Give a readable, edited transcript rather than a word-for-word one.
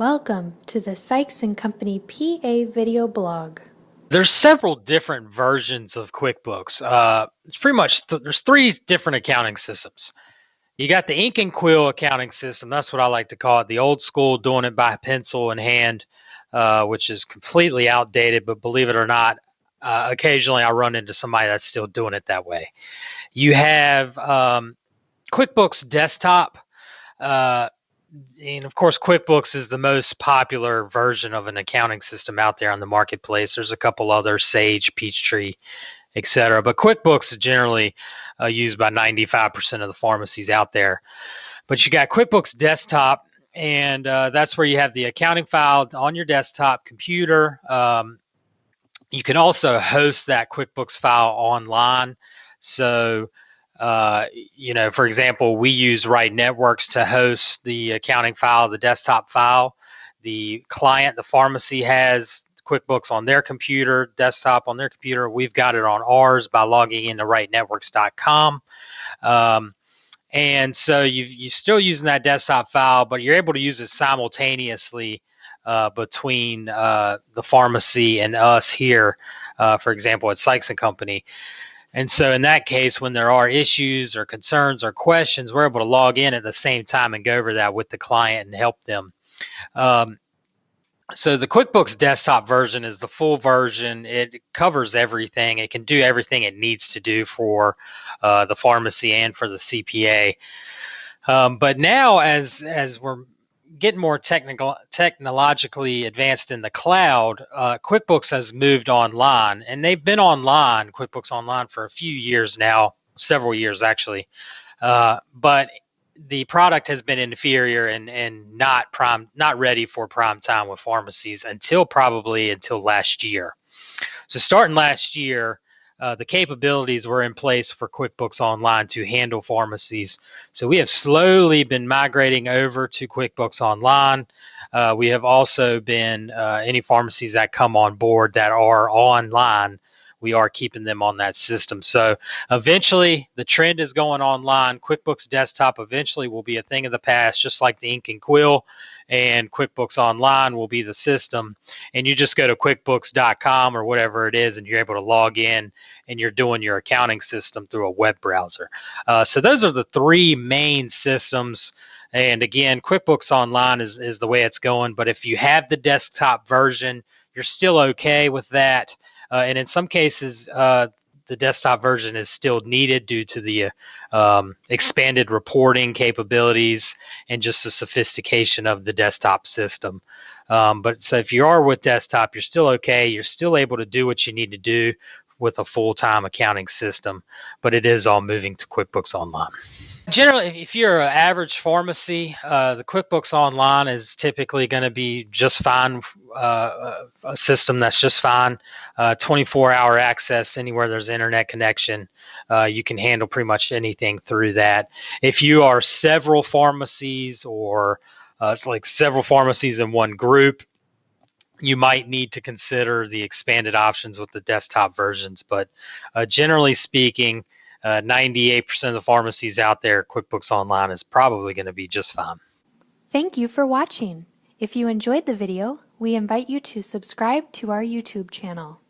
Welcome to the Sykes & Company PA video blog. There's several different versions of QuickBooks. It's pretty much there's three different accounting systems. You got the ink and quill accounting system. That's what I like to call it. The old school, doing it by pencil and hand, which is completely outdated. But believe it or not, occasionally I run into somebody that's still doing it that way. You have QuickBooks Desktop. And of course, QuickBooks is the most popular version of an accounting system out there on the marketplace. There's a couple others, Sage, Peachtree, etc. But QuickBooks is generally used by 95% of the pharmacies out there. But you got QuickBooks Desktop, and that's where you have the accounting file on your desktop computer. You can also host that QuickBooks file online. So for example, we use Right Networks to host the accounting file, the desktop file. The client, the pharmacy, has QuickBooks on their computer, desktop on their computer. We've got it on ours by logging into rightnetworks.com. And so you're still using that desktop file, but you're able to use it simultaneously between the pharmacy and us here, for example, at Sykes & Company. And so in that case, when there are issues or concerns or questions, we're able to log in at the same time and go over that with the client and help them. So the QuickBooks Desktop version is the full version. It covers everything. It can do everything it needs to do for the pharmacy and for the CPA. But now as we're getting more technologically advanced in the cloud, QuickBooks has moved online, and they've been online, QuickBooks Online, for a few years now, several years actually. But the product has been inferior and not ready for prime time with pharmacies until last year. So starting last year, the capabilities were in place for QuickBooks Online to handle pharmacies. So we have slowly been migrating over to QuickBooks Online. We have also been, any pharmacies that come on board that are online, we are keeping them on that system. So eventually the trend is going online. QuickBooks Desktop eventually will be a thing of the past, just like the ink and quill, and QuickBooks Online will be the system. And you just go to quickbooks.com or whatever it is, and you're able to log in and you're doing your accounting system through a web browser. So those are the three main systems. And again, QuickBooks Online is the way it's going. But if you have the desktop version, you're still okay with that. And in some cases, the desktop version is still needed due to the expanded reporting capabilities and just the sophistication of the desktop system. But so if you are with desktop, you're still okay. You're still able to do what you need to do with a full-time accounting system, but it is all moving to QuickBooks Online. Generally, if you're an average pharmacy, the QuickBooks Online is typically going to be just fine, a system that's just fine. 24-hour access anywhere there's internet connection. You can handle pretty much anything through that. If you are several pharmacies or it's like several pharmacies in one group, you might need to consider the expanded options with the desktop versions. But generally speaking, 98% of the pharmacies out there, QuickBooks Online is probably going to be just fine. Thank you for watching. If you enjoyed the video, we invite you to subscribe to our YouTube channel.